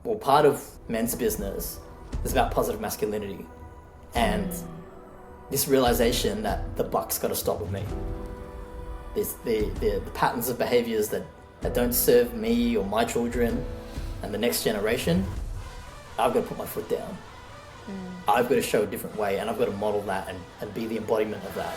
well, part of men's business is about positive masculinity. And this realization that the buck's got to stop with me. The patterns of behaviors that don't serve me or my children and the next generation, I've got to put my foot down. I've got to show a different way, and I've got to model that and be the embodiment of that.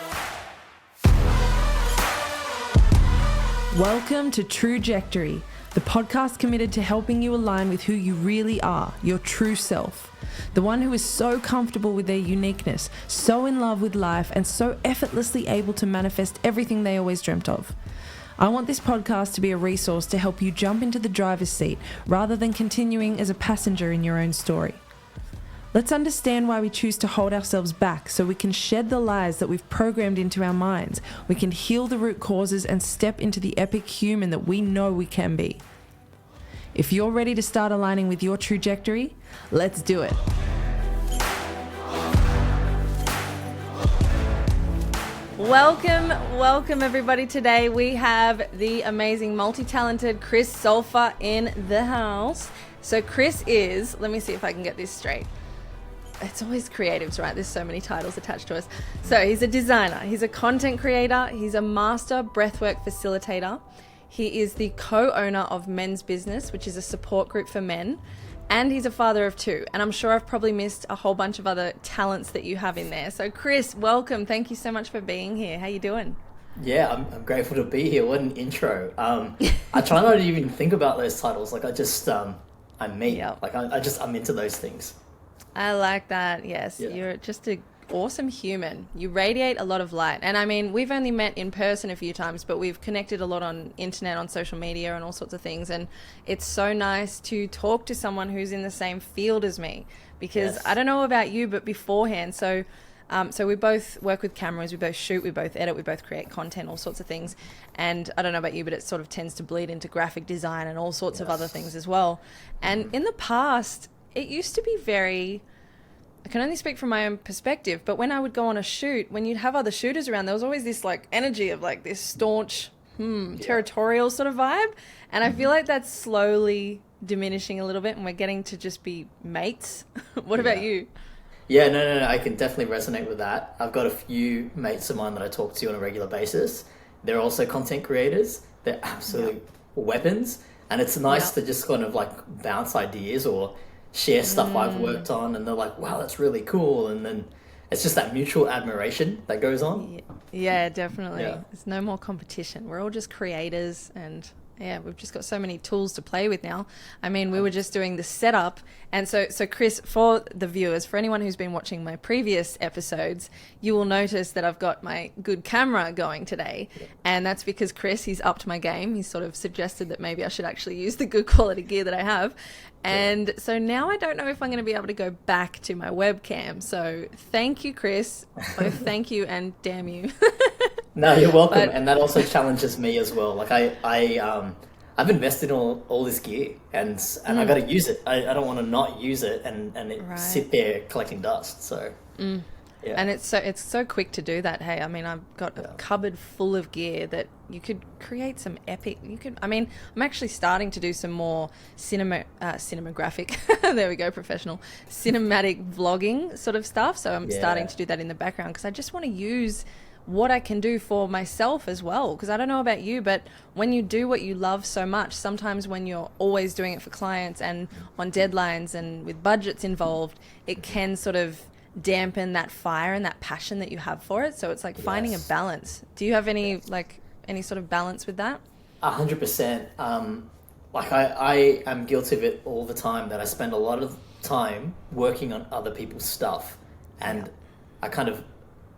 Welcome to Truejectory, the podcast committed to helping you align with who you really are, your true self. The one who is so comfortable with their uniqueness, so in love with life, and so effortlessly able to manifest everything they always dreamt of. I want this podcast to be a resource to help you jump into the driver's seat rather than continuing as a passenger in your own story. Let's understand why we choose to hold ourselves back so we can shed the lies that we've programmed into our minds. We can heal the root causes and step into the epic human that we know we can be. If you're ready to start aligning with your trajectory, let's do it. Welcome everybody. Today we have the amazing multi-talented Chris SULFA in the house. So Chris is, let me see if I can get this straight. It's always creatives, right? There's so many titles attached to us. So he's a designer, he's a content creator, he's a master breathwork facilitator. He is the co-owner of Men's Business, which is a support group for men. And he's a father of two. And I'm sure I've probably missed a whole bunch of other talents that you have in there. So Chris, welcome. Thank you so much for being here. How you doing? Yeah, I'm grateful to be here. What an intro. I try not to even think about those titles. Like I'm me. Yep. Like I'm into those things. I like that. Yes. Yeah. You're just an awesome human. You radiate a lot of light. And I mean, we've only met in person a few times, but we've connected a lot on internet, on social media and all sorts of things. And it's so nice to talk to someone who's in the same field as me, because I don't know about you, but beforehand, so we both work with cameras, we both shoot, we both edit, we both create content, all sorts of things. And I don't know about you, but it sort of tends to bleed into graphic design and all sorts of other things as well. And in the past, it used to be very, I can only speak from my own perspective, but when I would go on a shoot, when you'd have other shooters around, there was always this like energy of like this staunch, territorial sort of vibe. And I feel like that's slowly diminishing a little bit and we're getting to just be mates. What about you? Yeah, no, I can definitely resonate with that. I've got a few mates of mine that I talk to on a regular basis. They're also content creators. They're absolute weapons. And it's nice to just kind of like bounce ideas or share stuff I've worked on, and they're like, wow, that's really cool. And then it's just that mutual admiration that goes on. Yeah, definitely. Yeah. There's no more competition. We're all just creators, and we've just got so many tools to play with now. I mean, we were just doing the setup. And so Chris, for the viewers, for anyone who's been watching my previous episodes, you will notice that I've got my good camera going today. Yeah. And that's because Chris, he's upped my game. He's sort of suggested that maybe I should actually use the good quality gear that I have. And so now I don't know if I'm going to be able to go back to my webcam. So thank you, Chris. Both thank you and damn you. No, you're welcome. And that also challenges me as well. Like I've invested in all this gear, and I got to use it. I don't want to not use it and sit there collecting dust. So yeah. And it's so quick to do that. Hey, I mean, I've got a cupboard full of gear that you could create some epic. I'm actually starting to do some more cinematographic. There we go, professional cinematic vlogging sort of stuff. So I'm starting to do that in the background because I just want to use what I can do for myself as well. Because I don't know about you, but when you do what you love so much, sometimes when you're always doing it for clients and on deadlines and with budgets involved, it can sort of dampen that fire and that passion that you have for it. So it's like finding a balance. Do you have any sort of balance with that? 100%. Like I am guilty of it all the time, that I spend a lot of time working on other people's stuff, and I kind of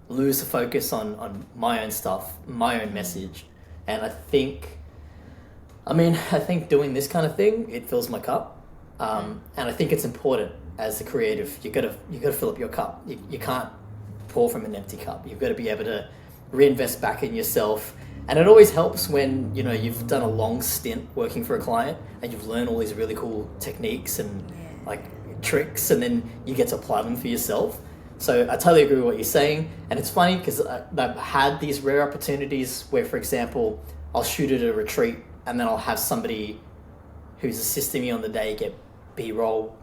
lose the focus on my own stuff, my own message. And I think doing this kind of thing, it fills my cup. And I think it's important as a creative. You gotta fill up your cup. You can't pour from an empty cup. You've got to be able to reinvest back in yourself. And it always helps when, you've done a long stint working for a client and you've learned all these really cool techniques and like tricks, and then you get to apply them for yourself. So I totally agree with what you're saying. And it's funny because I've had these rare opportunities where, for example, I'll shoot at a retreat and then I'll have somebody who's assisting me on the day get B-roll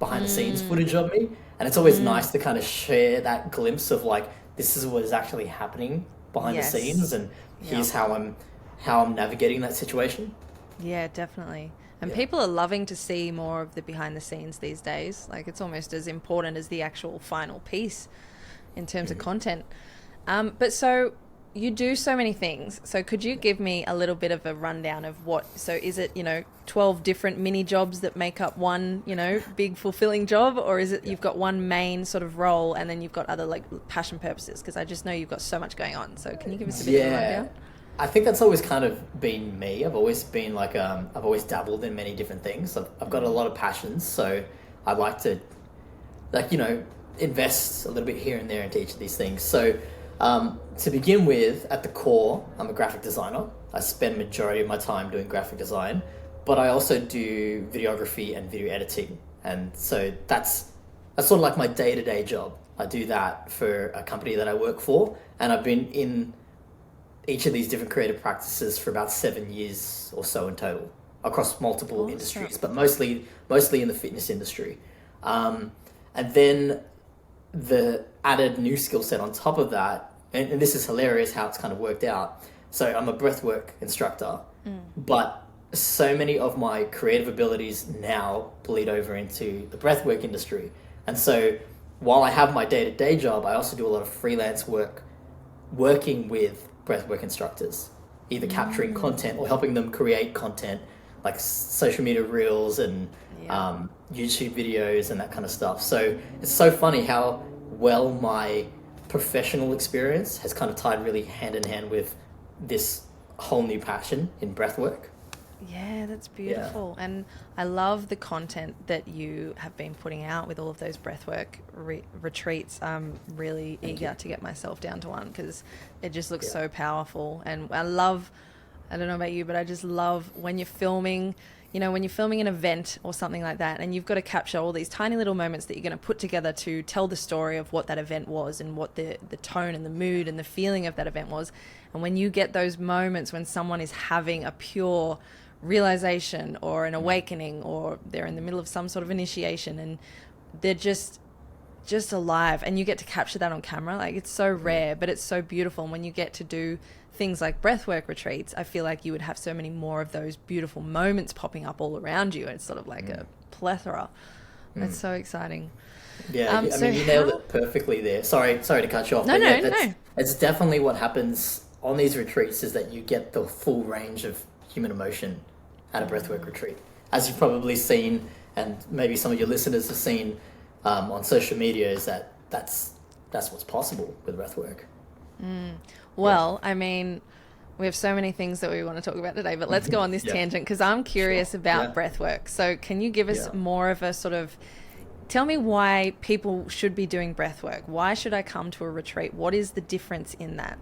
behind the scenes footage of me. And it's always nice to kind of share that glimpse of like, this is what is actually happening behind the scenes, and here's how I'm navigating that situation. Yeah, definitely. And people are loving to see more of the behind the scenes these days. Like, it's almost as important as the actual final piece in terms of content. But so you do so many things. So could you give me a little bit of a rundown of so is it, 12 different mini jobs that make up one, big fulfilling job? Or is it you've got one main sort of role and then you've got other like passion purposes? Because I just know you've got so much going on. So can you give us a bit of a rundown? I think that's always kind of been me. I've always been like, I've always dabbled in many different things. I've got a lot of passions. So I like to invest a little bit here and there into each of these things. So to begin with, at the core, I'm a graphic designer. I spend majority of my time doing graphic design, but I also do videography and video editing. And so that's sort of like my day-to-day job. I do that for a company that I work for, and I've been in each of these different creative practices for about 7 years or so in total, across multiple industries, but mostly in the fitness industry. And then the added new skill set on top of that, and this is hilarious how it's kind of worked out. So I'm a breathwork instructor, but so many of my creative abilities now bleed over into the breathwork industry. And so while I have my day-to-day job, I also do a lot of freelance work working with breathwork instructors, either capturing content or helping them create content like social media reels and YouTube videos and that kind of stuff. So it's so funny how well my professional experience has kind of tied really hand in hand with this whole new passion in breathwork. Yeah, that's beautiful. Yeah. And I love the content that you have been putting out with all of those breathwork retreats. I'm really eager to get myself down to one because it just looks so powerful. And I don't know about you, but I just love when you're filming, when you're filming an event or something like that, and you've got to capture all these tiny little moments that you're going to put together to tell the story of what that event was and what the tone and the mood and the feeling of that event was. And when you get those moments when someone is having a pure realization or an awakening, or they're in the middle of some sort of initiation and they're just alive, and you get to capture that on camera, like it's so rare, but it's so beautiful. And when you get to do things like breathwork retreats, I feel like you would have so many more of those beautiful moments popping up all around you. It's sort of like a plethora. It's so exciting. Yeah, I mean, you nailed it perfectly there. Sorry to cut you off. No. It's definitely what happens on these retreats, is that you get the full range of human emotion at a breathwork retreat. As you've probably seen, and maybe some of your listeners have seen on social media, is that's what's possible with breathwork. Well, I mean, we have so many things that we want to talk about today, but let's go on this tangent because I'm curious about breathwork. So can you give us more of a sort of, tell me why people should be doing breathwork? Why should I come to a retreat? What is the difference in that?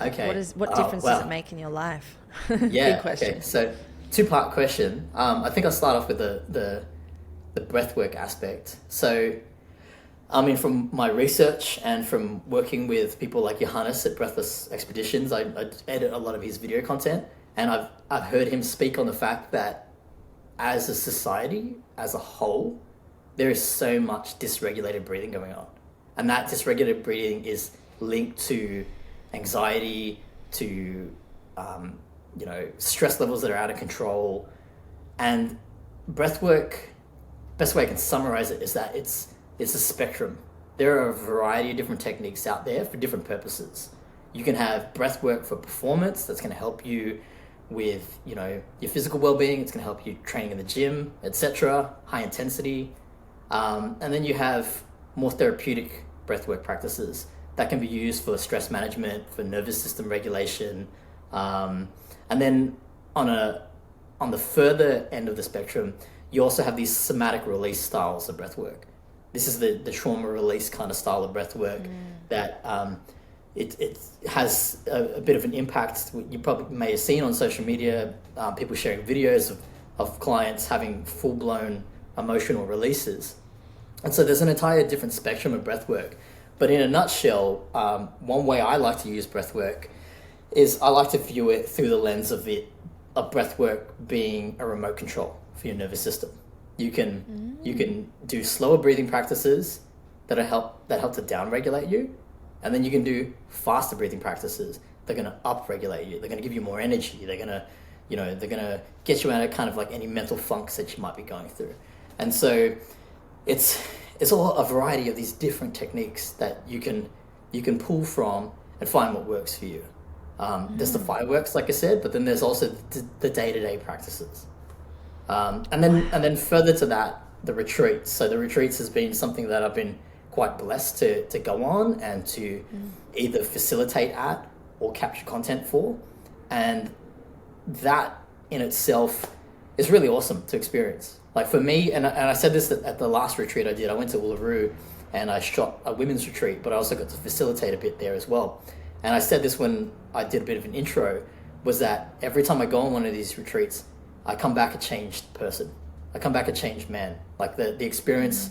Okay. What difference does it make in your life? Yeah. Big question. Okay. So, two-part question. I think I'll start off with the breathwork aspect. So, I mean, from my research and from working with people like Johannes at Breathless Expeditions, I edit a lot of his video content, and I've heard him speak on the fact that as a society, as a whole, there is so much dysregulated breathing going on, and that dysregulated breathing is linked to anxiety, to stress levels that are out of control. And breathwork, best way I can summarize it is that it's a spectrum. There are a variety of different techniques out there for different purposes. You can have breathwork for performance, that's going to help you with your physical well-being, it's going to help you training in the gym, etc., high intensity. And then you have more therapeutic breathwork practices that can be used for stress management, for nervous system regulation. And then on the further end of the spectrum, you also have these somatic release styles of breathwork. This is the trauma release kind of style of breathwork that it has a bit of an impact. You probably may have seen on social media, people sharing videos of clients having full-blown emotional releases. And so there's an entire different spectrum of breathwork. But in a nutshell, one way I like to use breathwork is I like to view it through the lens of breathwork being a remote control for your nervous system. You can do slower breathing practices that help to down regulate you, and then you can do faster breathing practices. They're going to up regulate you. They're going to give you more energy. They're going to get you out of kind of like any mental funks that you might be going through. And so it's all a variety of these different techniques that you can pull from and find what works for you. There's the fireworks, like I said, but then there's also the day-to-day practices. And then further to that, the retreats. So the retreats has been something that I've been quite blessed to go on and to either facilitate at or capture content for. And that in itself is really awesome to experience. Like for me, and I said this at the last retreat I did, I went to Uluru and I shot a women's retreat, but I also got to facilitate a bit there as well. And I said this when I did a bit of an intro, was that every time I go on one of these retreats, I come back a changed person. I come back a changed man. Like the experience,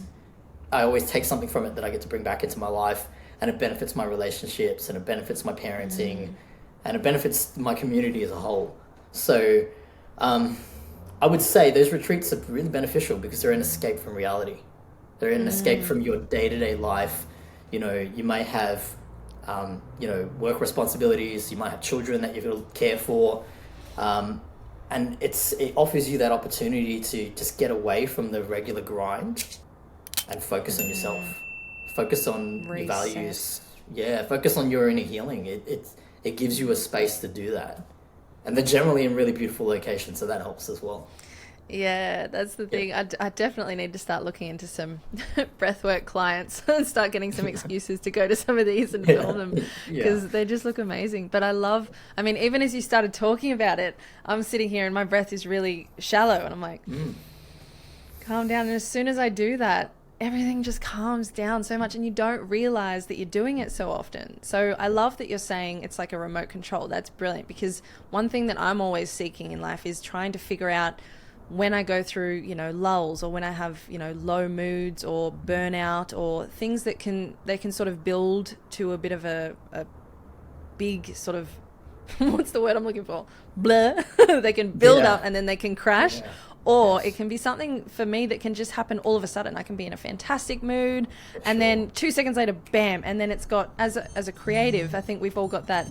I always take something from it that I get to bring back into my life, and it benefits my relationships, and it benefits my parenting, and it benefits my community as a whole. So I would say those retreats are really beneficial because they're an escape from reality. They're an escape from your day-to-day life. You know, you may have, work responsibilities. You might have children that you've got to care for. And it offers you that opportunity to just get away from the regular grind and focus on yourself. Focus on your values. Yeah, focus on your inner healing. It gives you a space to do that. And they're generally in really beautiful locations, so that helps as well. Yeah, that's the thing. I definitely need to start looking into some breathwork clients and start getting some excuses to go to some of these and film them because they just look amazing. But I mean, even as you started talking about it, I'm sitting here and my breath is really shallow and I'm like, calm down. And as soon as I do that, everything just calms down so much and you don't realize that you're doing it so often. So I love that you're saying it's like a remote control. That's brilliant, because one thing that I'm always seeking in life is trying to figure out when I go through, lulls, or when I have, low moods or burnout or things that they can sort of build to a bit of a big sort of, what's the word I'm looking for? Blur. They can build up and then they can crash. Yeah. Or it can be something for me that can just happen all of a sudden. I can be in a fantastic mood and then 2 seconds later, bam. And then it's got, as a creative, I think we've all got that.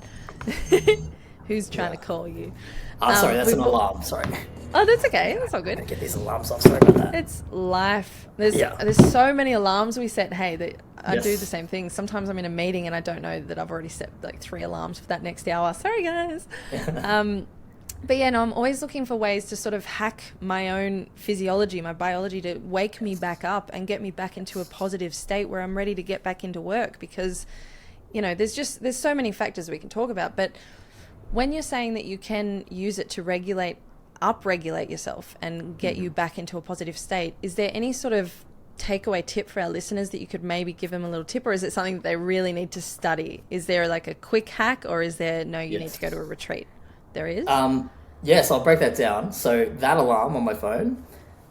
Who's trying to call you? I'm sorry, that's an alarm. Sorry. Oh, that's okay. That's all good. I get these alarms off. Sorry about that. It's life. There's so many alarms we set. Hey, that I do the same thing. Sometimes I'm in a meeting and I don't know that I've already set like 3 alarms for that next hour. Sorry, guys. But yeah, no, I'm always looking for ways to sort of hack my own physiology, my biology, to wake me back up and get me back into a positive state where I'm ready to get back into work, because, there's so many factors we can talk about. But when you're saying that you can use it to upregulate yourself and get you back into a positive state, is there any sort of takeaway tip for our listeners that you could maybe give them a little tip, or is it something that they really need to study? Is there like a quick hack, or is there you need to go to a retreat? There is? Yes, I'll break that down. So that alarm on my phone,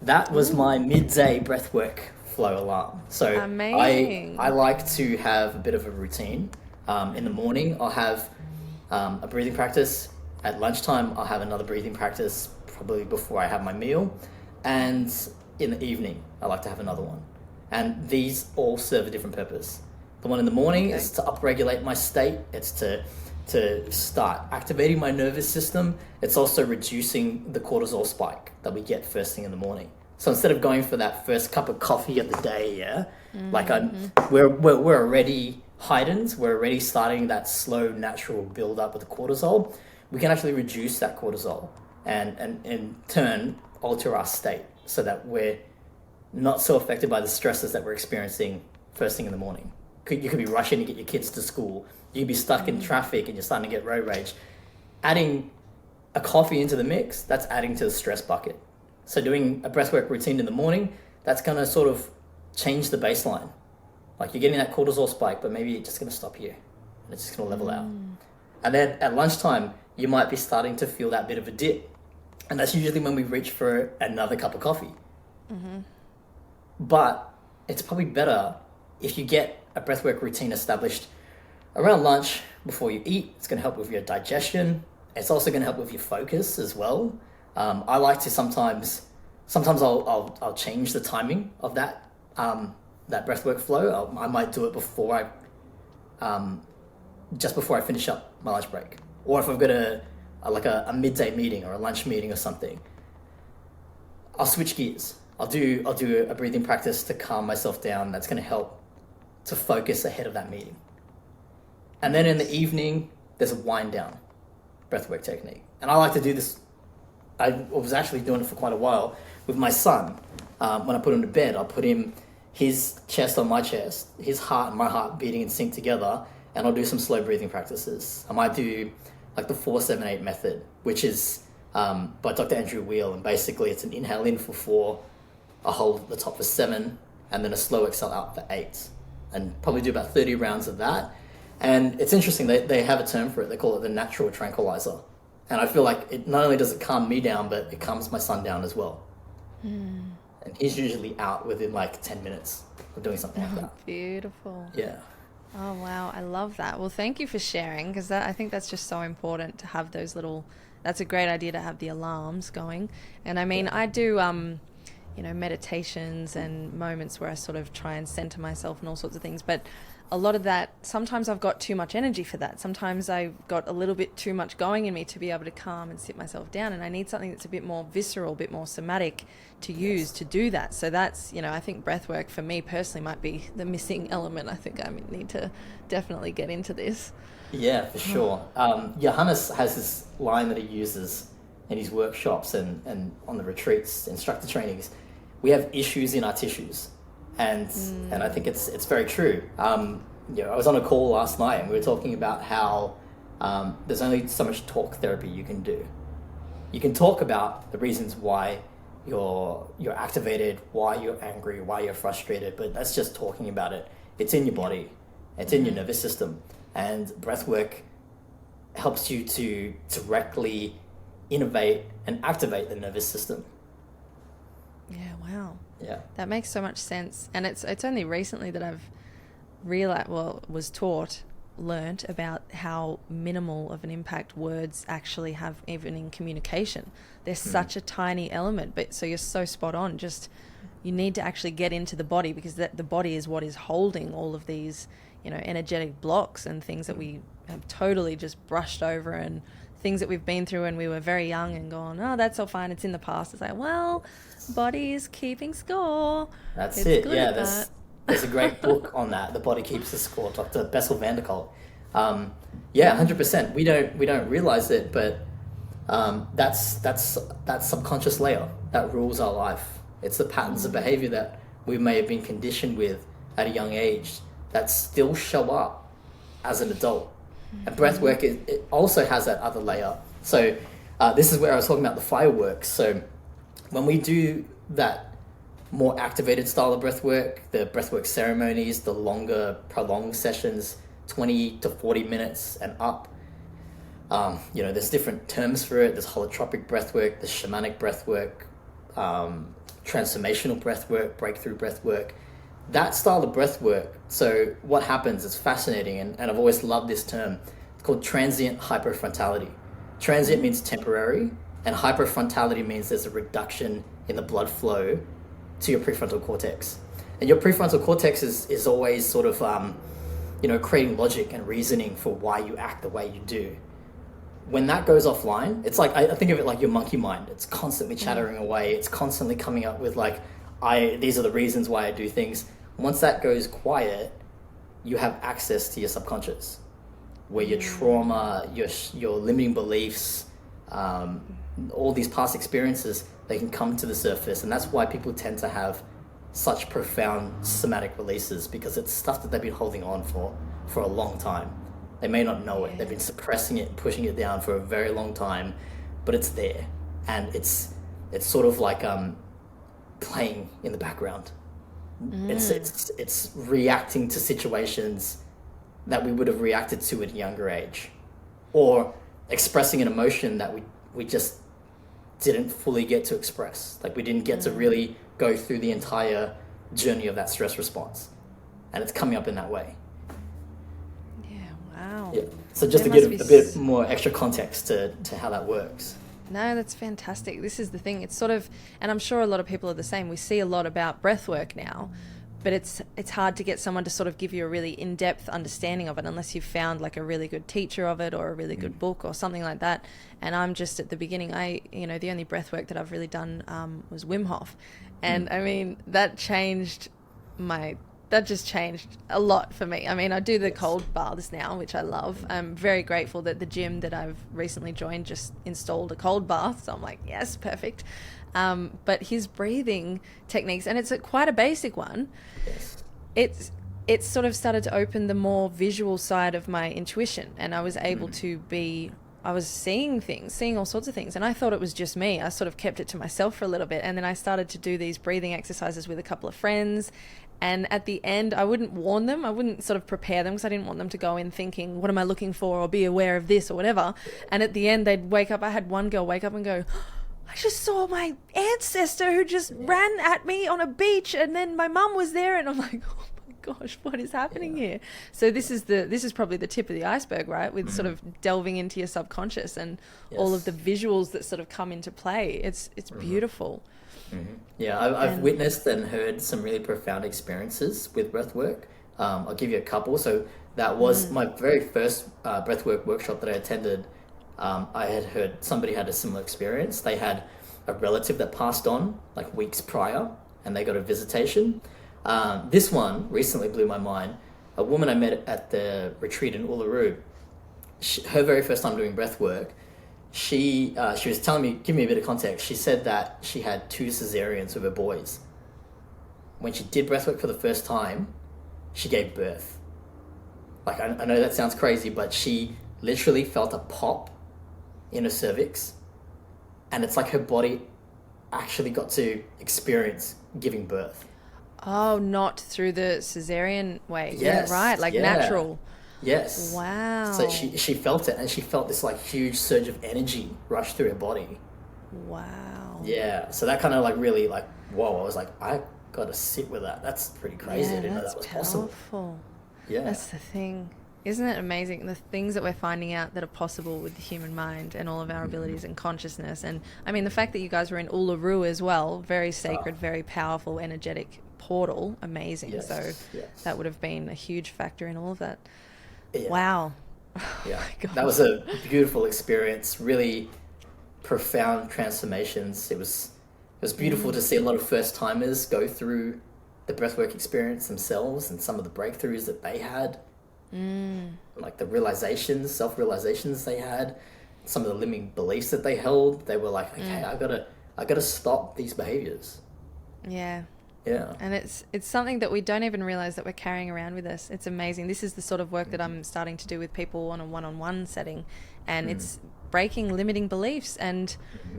that was my midday breathwork flow alarm. So amazing. I like to have a bit of a routine. In the morning, I'll have a breathing practice. At lunchtime, I'll have another breathing practice, probably before I have my meal. And in the evening, I like to have another one. And these all serve a different purpose. The one in the morning is to upregulate my state. It's to start activating my nervous system. It's also reducing the cortisol spike that we get first thing in the morning. So instead of going for that first cup of coffee of the day, we're already heightened. We're already starting that slow, natural build up of the cortisol. We can actually reduce that cortisol and in turn alter our state so that we're not so affected by the stresses that we're experiencing first thing in the morning. You could be rushing to get your kids to school. You could be stuck in traffic and you're starting to get road rage. Adding a coffee into the mix, that's adding to the stress bucket. So doing a breathwork routine in the morning, that's going to sort of change the baseline. Like you're getting that cortisol spike, but maybe you're just going to stop here and it's just going to level out. And then at lunchtime, you might be starting to feel that bit of a dip. And that's usually when we reach for another cup of coffee. But it's probably better if you get a breathwork routine established around lunch before you eat. It's going to help with your digestion. It's also going to help with your focus as well. I like to sometimes sometimes I'll change the timing of that breathwork flow. I might do it before just before I finish up my lunch break, or if I've got a midday meeting or a lunch meeting or something, I'll switch gears. I'll do a breathing practice to calm myself down. That's going to help to focus ahead of that meeting. And then in the evening, there's a wind down breathwork technique, and I like to do this. I was actually doing it for quite a while with my son. When I put him to bed, I'll put his chest on my chest, his heart and my heart beating in sync together, and I'll do some slow breathing practices. I might do like the 4-7-8 method, which is by Dr. Andrew Weil, and basically it's an inhale in for 4, a hold at the top for 7, and then a slow exhale out for 8, and probably do about 30 rounds of that. And it's interesting, they have a term for it. They call it the natural tranquilizer. And I feel like it not only does it calm me down, but it calms my son down as well. And he's usually out within like 10 minutes of doing something like that. Beautiful. Yeah. Oh, wow. I love that. Well, thank you for sharing, because I think that's just so important to have those little, that's a great idea to have the alarms going. And I mean, I do, meditations and moments where I sort of try and center myself and all sorts of things. But a lot of that, sometimes I've got too much energy for that. Sometimes I've got a little bit too much going in me to be able to calm and sit myself down. And I need something that's a bit more visceral, a bit more somatic to use to do that. So that's, I think breath work for me personally might be the missing element. I think I need to definitely get into this. Yeah, for sure. Johannes has this line that he uses in his workshops and on the retreats, instructor trainings. We have issues in our tissues. And I think it's very true. I was on a call last night and we were talking about how there's only so much talk therapy you can do. You can talk about the reasons why you're activated, why you're angry, why you're frustrated, but that's just talking about it. It's in your body, it's in your nervous system, and breathwork helps you to directly innovate and activate the nervous system. Yeah, wow. Yeah. That makes so much sense. And it's only recently that I've learnt about how minimal of an impact words actually have even in communication. They're such a tiny element, but so you're so spot on. Just, you need to actually get into the body, because the body is what is holding all of these, energetic blocks and things that we have totally just brushed over, and things that we've been through when we were very young and gone, oh, that's all fine, it's in the past. It's like, well, body is keeping score. That's it. Yeah, there's a great book on that. The Body Keeps the Score, Dr. Bessel van der Kolk. 100%. We don't realize it, but that's that subconscious layer that rules our life. It's the patterns of behavior that we may have been conditioned with at a young age that still show up as an adult. And breathwork, it also has that other layer. So this is where I was talking about the fireworks. So when we do that more activated style of breathwork, the breathwork ceremonies, the longer prolonged sessions, 20 to 40 minutes and up, there's different terms for it. There's holotropic breathwork, there's shamanic breathwork, transformational breathwork, breakthrough breathwork. That style of breathwork, so what happens is fascinating, and I've always loved this term. It's called transient hyperfrontality. Transient means temporary, and hyperfrontality means there's a reduction in the blood flow to your prefrontal cortex. And your prefrontal cortex is always sort of, creating logic and reasoning for why you act the way you do. When that goes offline, it's like, I think of it like your monkey mind. It's constantly chattering away. It's constantly coming up with these are the reasons why I do things. Once that goes quiet, you have access to your subconscious, where your trauma, your limiting beliefs, all these past experiences, they can come to the surface. And that's why people tend to have such profound somatic releases, because it's stuff that they've been holding on for a long time. They may not know it. They've been suppressing it, pushing it down for a very long time, but it's there. And it's sort of like playing in the background. It's reacting to situations that we would have reacted to at a younger age, or expressing an emotion that we just didn't fully get to express. Like we didn't get to really go through the entire journey of that stress response, and it's coming up in that way. Yeah, wow. Yeah. So just to give a bit more extra context to how that works. No, that's fantastic. This is the thing. It's sort of, and I'm sure a lot of people are the same. We see a lot about breath work now, but it's hard to get someone to sort of give you a really in-depth understanding of it unless you've found like a really good teacher of it or a really good book or something like that. And I'm just at the beginning. The only breath work that I've really done was Wim Hof, and I mean that just changed a lot for me. I mean, I do the cold baths now, which I love. I'm very grateful that the gym that I've recently joined just installed a cold bath. So I'm like, yes, perfect. But his breathing techniques, and it's quite a basic one. Yes. It's sort of started to open the more visual side of my intuition, and I was able to I was seeing all sorts of things, and I thought it was just me. I sort of kept it to myself for a little bit, and then I started to do these breathing exercises with a couple of friends. And at the end, I wouldn't warn them. I wouldn't sort of prepare them because I didn't want them to go in thinking, what am I looking for, or be aware of this or whatever. And at the end, they'd wake up. I had one girl wake up and go, I just saw my ancestor who just ran at me on a beach, and then my mum was there. And I'm like, oh my gosh, what is happening here? So this is probably the tip of the iceberg, right? With sort of delving into your subconscious and all of the visuals that sort of come into play. It's beautiful. Mm-hmm. Yeah, I've witnessed and heard some really profound experiences with breathwork. I'll give you a couple. So that was my very first breathwork workshop that I attended. I had heard somebody had a similar experience. They had a relative that passed on like weeks prior, and they got a visitation. This one recently blew my mind. A woman I met at the retreat in Uluru, her very first time doing breathwork, she was telling me, give me a bit of context. She said that she had 2 cesareans with her boys. When she did breathwork for the first time, she gave birth. Like, I know that sounds crazy, but she literally felt a pop in her cervix, and it's like her body actually got to experience giving birth. Oh, not through the cesarean way. Yes, yeah, right, like natural. Yes. Wow. So she felt it, and she felt this like huge surge of energy rush through her body. Wow. Yeah. So that kind of like really like, whoa, I was like, I got to sit with that. That's pretty crazy. I didn't know that was powerful. Possible. Yeah. That's the thing. Isn't it amazing, the things that we're finding out that are possible with the human mind and all of our abilities and consciousness? And I mean, the fact that you guys were in Uluru as well, very sacred, very powerful, energetic portal, amazing. Yes. So that would have been a huge factor in all of that. Yeah. Wow. Yeah. Oh, that was a beautiful experience, really profound transformations. It was beautiful to see a lot of first timers go through the breathwork experience themselves and some of the breakthroughs that they had. Like the self-realizations they had, some of the limiting beliefs that they held. They were like, okay, I gotta stop these behaviors. Yeah. Yeah. And it's something that we don't even realize that we're carrying around with us. It's amazing. This is the sort of work that I'm starting to do with people on a one-on-one setting, and it's breaking limiting beliefs and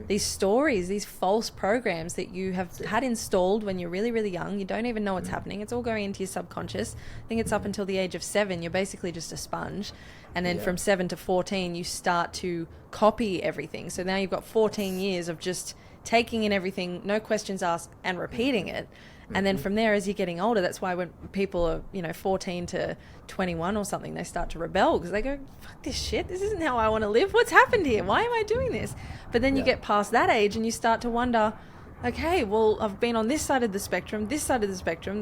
these stories, these false programs that you have had installed when you're really, really young. You don't even know what's happening. It's all going into your subconscious. I think it's up until the age of 7, you're basically just a sponge. And then from 7 to 14, you start to copy everything. So now you've got 14 years of just taking in everything, no questions asked, and repeating it. And then from there, as you're getting older, that's why when people are, 14 to 21 or something, they start to rebel because they go, fuck this shit. This isn't how I want to live. What's happened here? Why am I doing this? But then you get past that age and you start to wonder, okay, well, I've been on this side of the spectrum,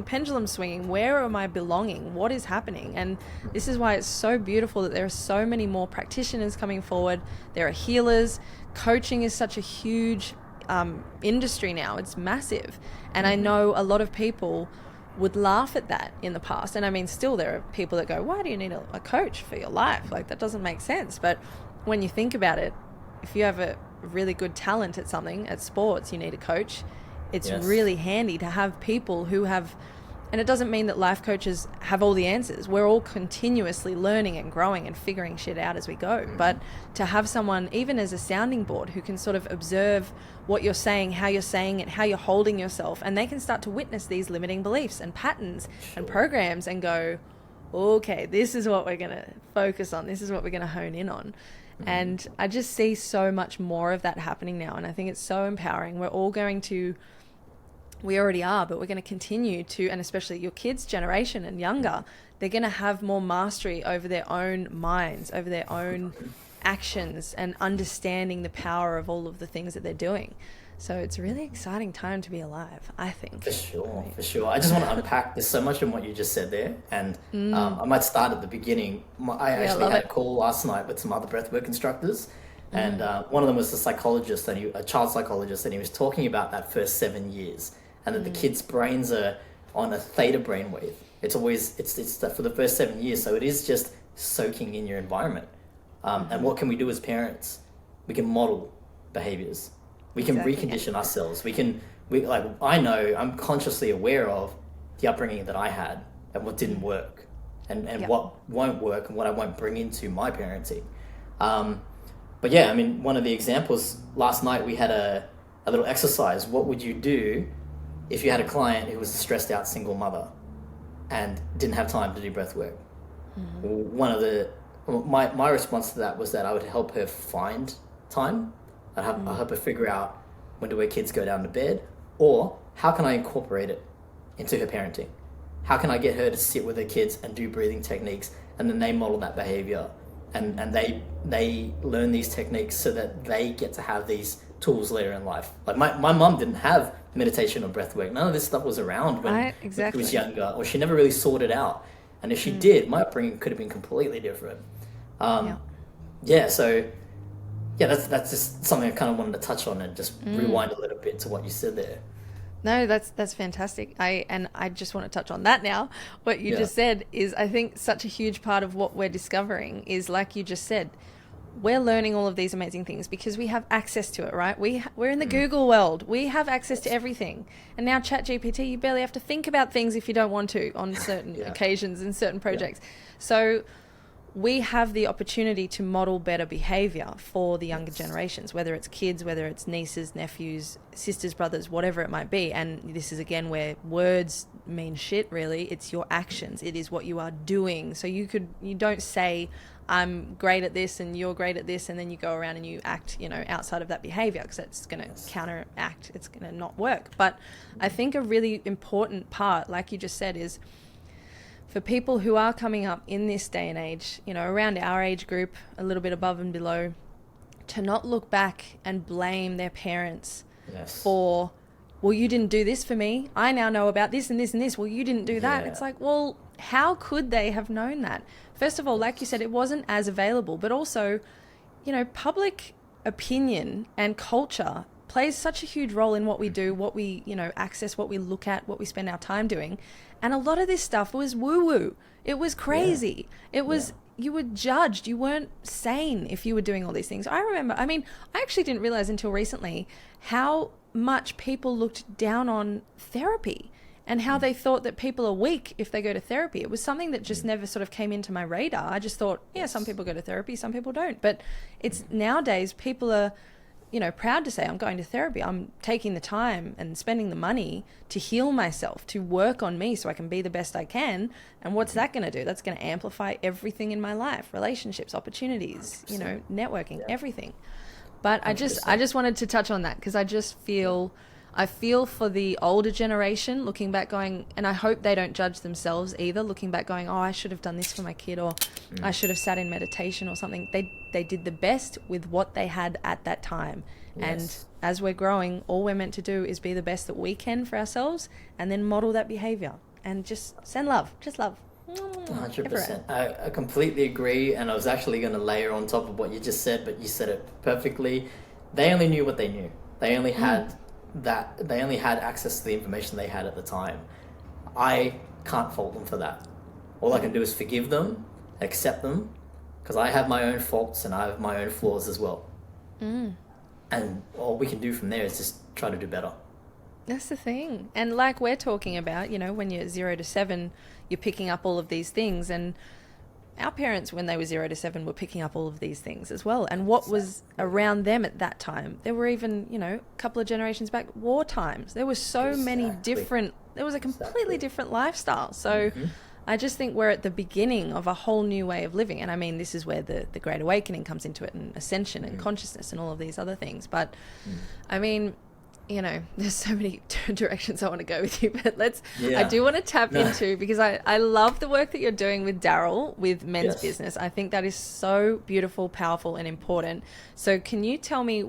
pendulum swinging. Where am I belonging? What is happening? And this is why it's so beautiful that there are so many more practitioners coming forward. There are healers. Coaching is such a huge industry now. It's massive. And I know a lot of people would laugh at that in the past. And I mean, still there are people that go, why do you need a coach for your life? Like, that doesn't make sense. But when you think about it, if you have a really good talent at something, at sports, you need a coach. It's really handy to have people who have, and it doesn't mean that life coaches have all the answers. We're all continuously learning and growing and figuring shit out as we go. But to have someone, even as a sounding board, who can sort of observe what you're saying, how you're saying it, how you're holding yourself, and they can start to witness these limiting beliefs and patterns and programs and go, okay, this is what we're going to focus on. This is what we're going to hone in on. And I just see so much more of that happening now. And I think it's so empowering. We're all going to, we already are, but we're going to continue to, and especially your kids' generation and younger, they're going to have more mastery over their own minds, over their own actions and understanding the power of all of the things that they're doing. So it's a really exciting time to be alive, I think. For sure, for sure. I just want to unpack, there's so much in what you just said there, and I might start at the beginning. I actually had a call last night with some other breathwork instructors, and one of them was a psychologist, and a child psychologist, and he was talking about that first 7 years, and that the kids' brains are on a theta brainwave. It's always, it's for the first 7 years, so it is just soaking in your environment. And what can we do as parents? We can model behaviors. We can recondition ourselves. I know, I'm consciously aware of the upbringing that I had and what didn't work, and what won't work and what I won't bring into my parenting. But yeah, I mean, one of the examples last night, we had a little exercise. What would you do if you had a client who was a stressed out single mother and didn't have time to do breath work? My response to that was that I would help her find time. I'll help her figure out, when do her kids go down to bed, or how can I incorporate it into her parenting? How can I get her to sit with her kids and do breathing techniques, and then they model that behavior, and they learn these techniques so that they get to have these tools later in life. Like my mom didn't have meditation or breath work. None of this stuff was around when she was younger, or she never really sought it out. And if she did, my upbringing could have been completely different. That's just something I kind of wanted to touch on and just rewind a little bit to what you said there. No, that's fantastic. I just want to touch on that now. What you just said is, I think, such a huge part of what we're discovering is, like you just said, we're learning all of these amazing things because we have access to it, right? We're in the Google world. We have access to everything. And now ChatGPT, you barely have to think about things if you don't want to on certain occasions in certain projects. So we have the opportunity to model better behavior for the younger generations, whether it's kids, whether it's nieces, nephews, sisters, brothers, whatever it might be. And this is, again, where words mean shit, really. It's your actions. It is what you are doing. So you don't say, I'm great at this and you're great at this, and then you go around and you act, outside of that behavior, because that's going to counteract. It's going to not work. But I think a really important part, like you just said, is for people who are coming up in this day and age, around our age group, a little bit above and below, to not look back and blame their parents for, well, you didn't do this for me. I now know about this and this and this. Well, you didn't do that. It's like, well, how could they have known that? First of all, like you said, it wasn't as available, but also, public opinion and culture plays such a huge role in what we do, what we, access, what we look at, what we spend our time doing. And a lot of this stuff was woo-woo. It was crazy. It was, you were judged. You weren't sane if you were doing all these things. I remember, I actually didn't realize until recently how much people looked down on therapy and how they thought that people are weak if they go to therapy. It was something that just never sort of came into my radar. I just thought, some people go to therapy, some people don't. But it's nowadays people are, proud to say, I'm going to therapy. I'm taking the time and spending the money to heal myself, to work on me so I can be the best I can. And what's that going to do? That's going to amplify everything in my life, relationships, opportunities, networking, everything. But 100%. I just wanted to touch on that because I feel for the older generation looking back going, and I hope they don't judge themselves either, looking back going, I should have done this for my kid, or I should have sat in meditation or something. They did the best with what they had at that time. And as we're growing, all we're meant to do is be the best that we can for ourselves and then model that behavior and just send love, just love. 100%. I completely agree. And I was actually going to layer on top of what you just said, but you said it perfectly. They only knew what they knew. They only had they only had access to the information they had at the time. I can't fault them for that. All I can do is forgive them, accept them, because I have my own faults and I have my own flaws as well. And all we can do from there is just try to do better. That's the thing. And like we're talking about, when you're 0 to 7, you're picking up all of these things. And our parents, when they were 0 to 7, were picking up all of these things as well. And what was around them at that time? There were even, a couple of generations back, war times. There were so many different, there was a completely different lifestyle. So I just think we're at the beginning of a whole new way of living. And this is where the Great Awakening comes into it, and ascension and consciousness and all of these other things. But you know, there's so many directions I want to go with you, but Yeah. I do want to tap into, because I love the work that you're doing with Daryl with men's Yes. business. I think that is so beautiful, powerful, and important. So can you tell me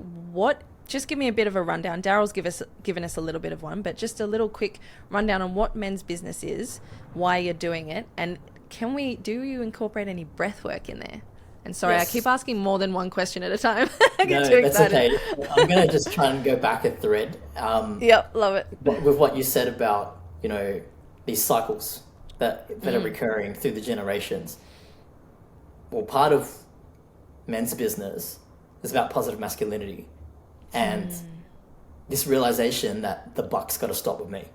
just give me a bit of a rundown. Daryl's given us a little bit of one, but just a little quick rundown on what men's business is, why you're doing it, and do you incorporate any breath work in there? And sorry, Yes. I keep asking more than one question at a time. I get No, too that's excited. okay. I'm going to just try and go back a thread. Yep, love it. With what you said about, these cycles that are recurring through the generations. Well, part of men's business is about positive masculinity and this realization that the buck's got to stop with me.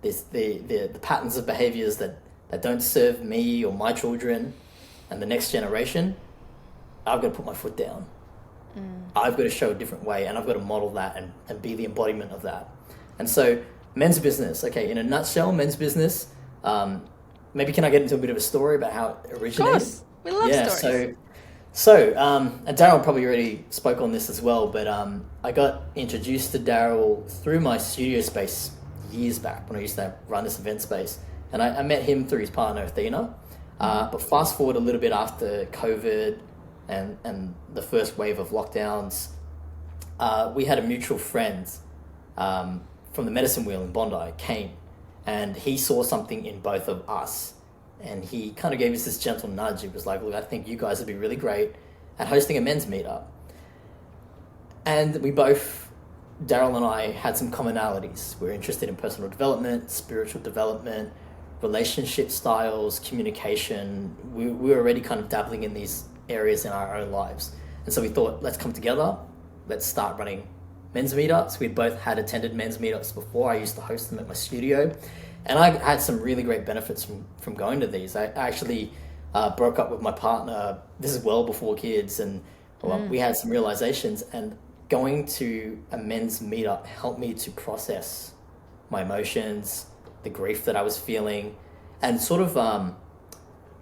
The patterns of behaviors that don't serve me or my children and the next generation, I've got to put my foot down. I've got to show a different way, and I've got to model that and be the embodiment of that. And so men's business, okay, in a nutshell, men's business, maybe can I get into a bit of a story about how it originated? Of course, we love stories. And Daryl probably already spoke on this as well, but I got introduced to Daryl through my studio space years back when I used to run this event space. And I met him through his partner, Athena. But fast forward a little bit after COVID and the first wave of lockdowns, we had a mutual friend from the Medicine Wheel in Bondi, Kane, and he saw something in both of us. And he kind of gave us this gentle nudge. He was like, look, I think you guys would be really great at hosting a men's meetup. And we both, Daryl and I, had some commonalities. We're interested in personal development, spiritual development, relationship styles, communication. We were already kind of dabbling in these areas in our own lives. And so we thought, let's come together. Let's start running men's meetups. We both had attended men's meetups before. I used to host them at my studio. And I had some really great benefits from going to these. I actually broke up with my partner. This is well before kids. And we had some realizations. And going to a men's meetup helped me to process my emotions, the grief that I was feeling, and sort of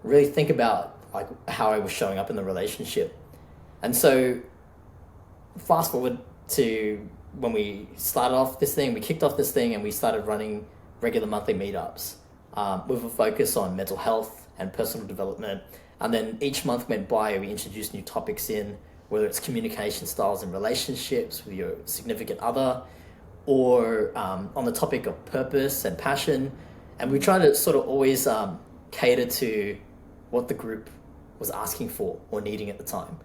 really think about like how I was showing up in the relationship. And so fast forward to when we started off this thing, we kicked off this thing and we started running regular monthly meetups with a focus on mental health and personal development. And then each month went by, we introduced new topics in, whether it's communication styles and relationships with your significant other, or on the topic of purpose and passion. And we try to sort of always cater to what the group was asking for or needing at the time.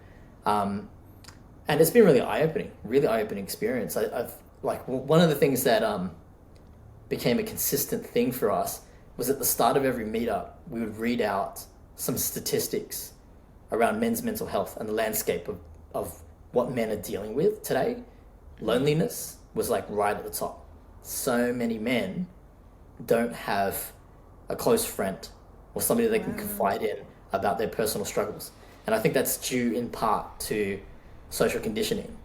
And it's been really eye-opening experience. I've like one of the things that became a consistent thing for us was at the start of every meetup, we would read out some statistics around men's mental health and the landscape of what men are dealing with today. Loneliness was like right at the top. So many men don't have a close friend or somebody they can confide in about their personal struggles. And I think that's due in part to social conditioning.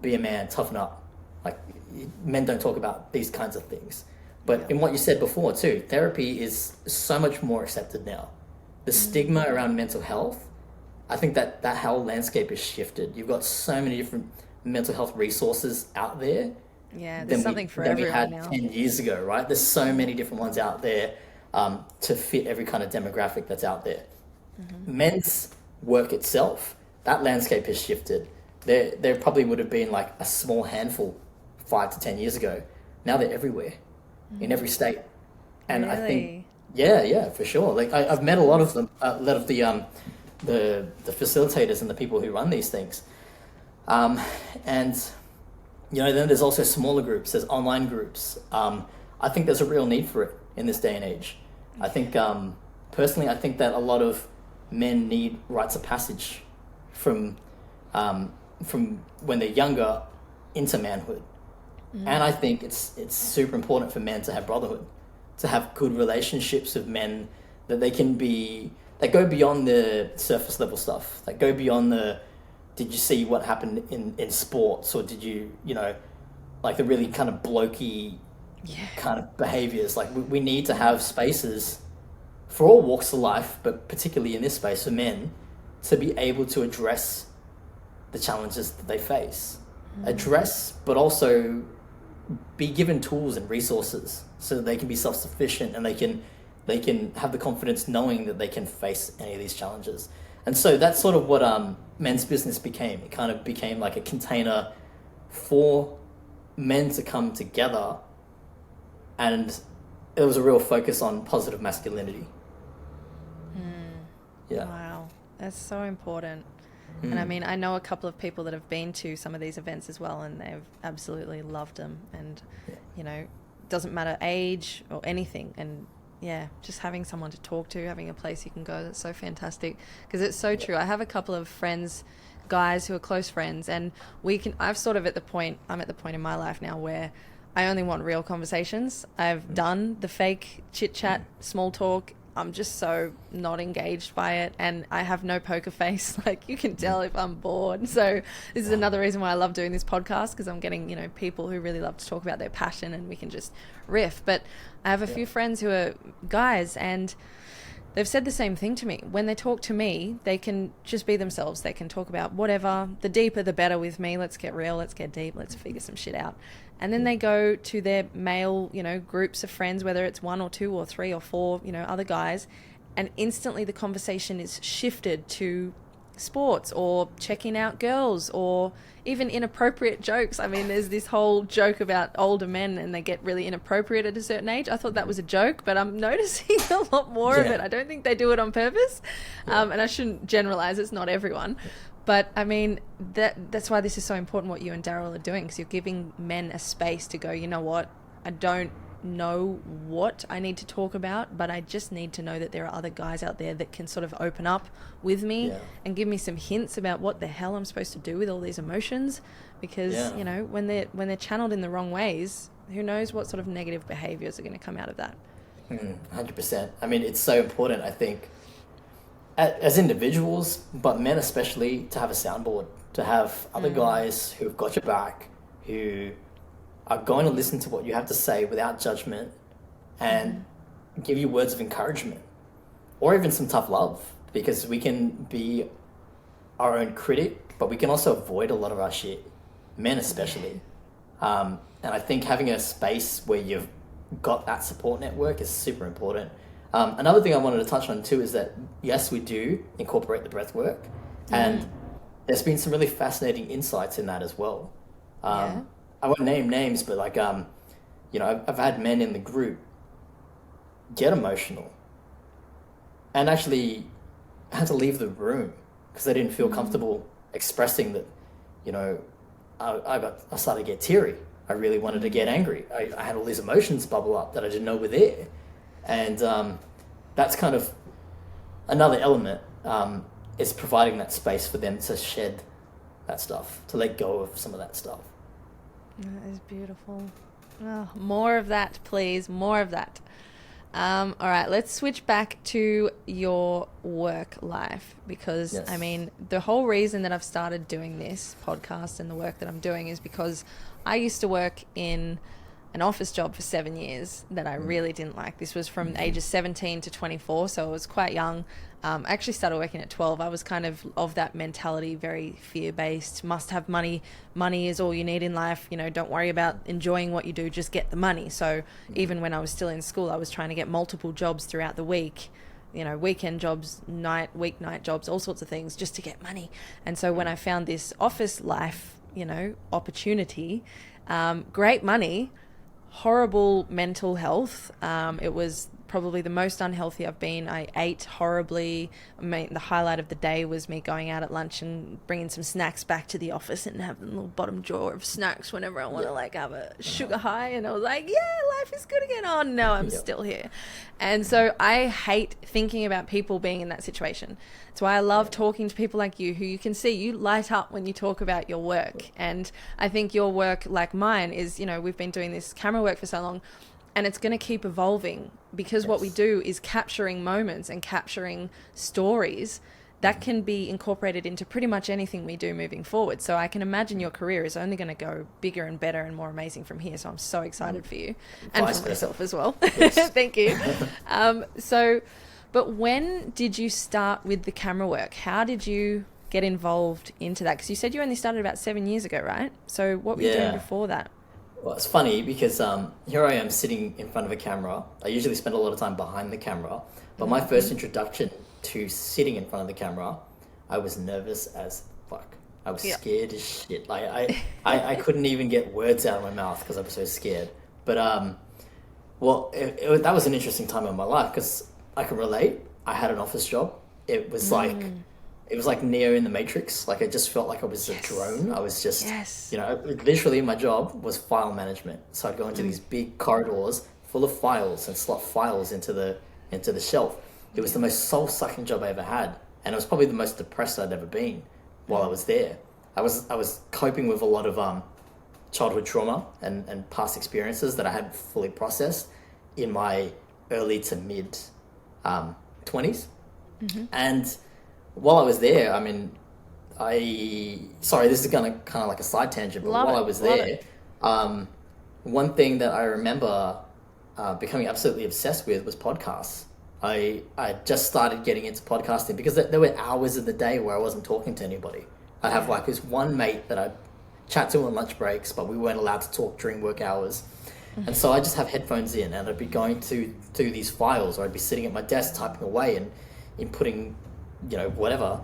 Be a man, toughen up. Like, men don't talk about these kinds of things. But in what you said before too, therapy is so much more accepted now. The stigma around mental health, I think that whole landscape has shifted. You've got so many different mental health resources out there. Yeah, there's something for everyone had now. 10 years ago, right? There's so many different ones out there to fit every kind of demographic that's out there. Men's work itself, that landscape has shifted. There probably would have been like a small handful 5 to 10 years ago. Now they're everywhere, in every state. And really? I think, yeah, for sure. Like I've met a lot of them, a lot of the facilitators and the people who run these things. And then there's also smaller groups, there's online groups. I think there's a real need for it in this day and age. I think, personally, I think that a lot of men need rites of passage from when they're younger into manhood. And I think it's super important for men to have brotherhood, to have good relationships with men that that go beyond the surface level stuff, that go beyond did you see what happened in sports, or did you, like the really kind of blokey kind of behaviors. Like we need to have spaces for all walks of life, but particularly in this space for men, to be able to address the challenges that they face. address, but also be given tools and resources so that they can be self-sufficient and they can have the confidence knowing that they can face any of these challenges. And so that's sort of what men's business became. It kind of became like a container for men to come together, and there was a real focus on positive masculinity. Yeah. Wow, that's so important. And I mean, I know a couple of people that have been to some of these events as well, and they've absolutely loved them. And, you know, doesn't matter age or anything. And yeah, just having someone to talk to, having a place you can go, that's so fantastic. Because it's so true. I have a couple of friends, guys who are close friends, and I'm at the point in my life now where I only want real conversations. I've done the fake chit chat, small talk. I'm just so not engaged by it, and I have no poker face. Like, you can tell if I'm bored. So this is another reason why I love doing this podcast, because I'm getting, you know, people who really love to talk about their passion, and we can just riff. But I have a few friends who are guys, and they've said the same thing to me. When they talk to me, they can just be themselves. They can talk about whatever. The deeper, the better with me. Let's get real. Let's get deep. Let's figure some shit out. And then they go to their male, you know, groups of friends, whether it's 1 or 2 or 3 or 4, you know, other guys. And instantly the conversation is shifted to sports or checking out girls or even inappropriate jokes. I mean, there's this whole joke about older men and they get really inappropriate at a certain age. I thought that was a joke, but I'm noticing a lot more of it. I don't think they do it on purpose. And I shouldn't generalize. It's not everyone. But I mean, that's why this is so important, what you and Daryl are doing, because you're giving men a space to go, you know what, I don't know what I need to talk about, but I just need to know that there are other guys out there that can sort of open up with me and give me some hints about what the hell I'm supposed to do with all these emotions. Because, you know, when they're channeled in the wrong ways, who knows what sort of negative behaviors are going to come out of that. 100%. I mean, it's so important, I think, as individuals, but men especially, to have a soundboard, to have other guys who've got your back, who are going to listen to what you have to say without judgment and give you words of encouragement or even some tough love, because we can be our own critic, but we can also avoid a lot of our shit, men especially. And I think having a space where you've got that support network is super important. Another thing I wanted to touch on too is that, yes, we do incorporate the breath work, and there's been some really fascinating insights in that as well. I won't name names, but like, you know, I've had men in the group get emotional and actually had to leave the room because they didn't feel comfortable expressing that, you know, I started to get teary. I really wanted to get angry. I had all these emotions bubble up that I didn't know were there. And that's kind of another element, is providing that space for them to shed that stuff, to let go of some of that stuff. That is beautiful. Oh, more of that, please. More of that. All right, let's switch back to your work life, because, I mean, the whole reason that I've started doing this podcast and the work that I'm doing is because I used to work in an office job for 7 years that I really didn't like. This was from ages 17 to 24, so I was quite young. I actually started working at 12. I was kind of that mentality, very fear-based, must have money. Money is all you need in life. You know, don't worry about enjoying what you do, just get the money. So even when I was still in school, I was trying to get multiple jobs throughout the week, you know, weekend jobs, weeknight jobs, all sorts of things just to get money. And so when I found this office life, you know, opportunity, great money, horrible mental health. It was probably the most unhealthy I've been. I ate horribly. I mean, the highlight of the day was me going out at lunch and bringing some snacks back to the office and having a little bottom drawer of snacks whenever I want to like have a sugar high. And I was like, yeah, life is good again. Oh no, I'm still here. And so I hate thinking about people being in that situation. That's why I love talking to people like you, who you can see you light up when you talk about your work. And I think your work, like mine, is, you know, we've been doing this camera work for so long, and it's going to keep evolving, because what we do is capturing moments and capturing stories that can be incorporated into pretty much anything we do moving forward. So I can imagine your career is only going to go bigger and better and more amazing from here. So I'm so excited for you and for myself as well. Thank you. But when did you start with the camera work? How did you get involved into that? Because you said you only started about 7 years ago, right? So what were you doing before that? Well, it's funny because here I am sitting in front of a camera. I usually spend a lot of time behind the camera, but my first introduction to sitting in front of the camera, I was nervous as fuck. I was scared as shit. Like I couldn't even get words out of my mouth because I was so scared. But that was an interesting time in my life because I can relate. I had an office job. It was like Neo in the Matrix. Like I just felt like I was a drone. I was just, literally my job was file management. So I'd go into these big corridors full of files and slot files into the shelf. It was the most soul-sucking job I ever had. And it was probably the most depressed I'd ever been while I was there. I was coping with a lot of childhood trauma and past experiences that I hadn't fully processed in my early to mid 20s. And while I was there, I mean, this is kind of like a side tangent, but while I was there, one thing that I remember becoming absolutely obsessed with was podcasts. I just started getting into podcasting because there were hours of the day where I wasn't talking to anybody. I'd have like this one mate that I'd chat to on lunch breaks, but we weren't allowed to talk during work hours. And so I just have headphones in and I'd be going to these files, or I'd be sitting at my desk typing away and inputting, whatever.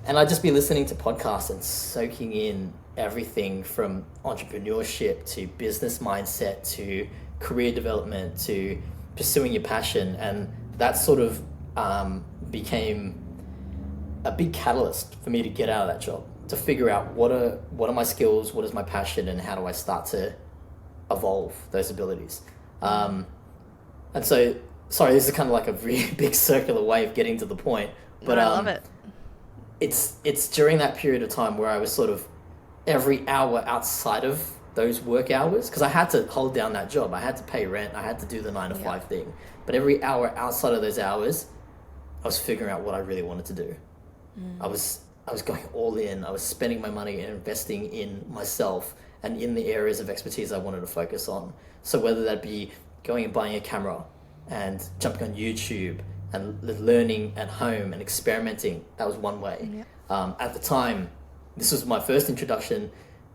And I'd just be listening to podcasts and soaking in everything from entrepreneurship to business mindset to career development to pursuing your passion. And that sort of became a big catalyst for me to get out of that job, to figure out what are my skills, what is my passion, and how do I start to evolve those abilities. And so, sorry, this is kind of like a really big circular way of getting to the point, but I love it. It's during that period of time where I was sort of every hour outside of those work hours, because I had to hold down that job. I had to pay rent. I had to do the 9 to 5 thing. But every hour outside of those hours, I was figuring out what I really wanted to do. I was going all in. I was spending my money and investing in myself and in the areas of expertise I wanted to focus on. So whether that be going and buying a camera and jumping on YouTube and learning at home and experimenting, that was one way. At the time, this was my first introduction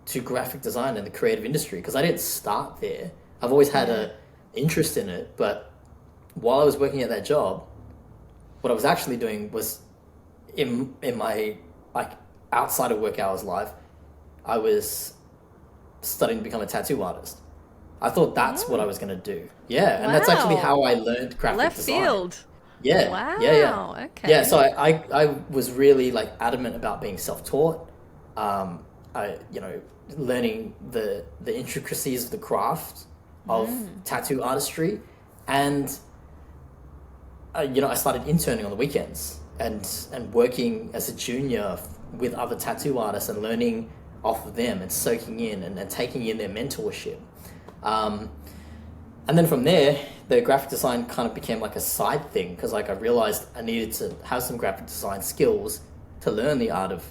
to graphic design and the creative industry, because I didn't start there. I've always had an interest in it, but while I was working at that job, what I was actually doing was in my outside of work hours life, I was studying to become a tattoo artist. I thought that's what I was going to do. Yeah, and that's actually how I learned graphic design. Left field. Yeah. Wow. Yeah. Okay. Yeah, so I was really adamant about being self-taught. Learning the intricacies of the craft of tattoo artistry, and I started interning on the weekends and working as a junior with other tattoo artists and learning off of them and soaking in and taking in their mentorship. And then from there, the graphic design kind of became like a side thing, because I realized I needed to have some graphic design skills to learn the art of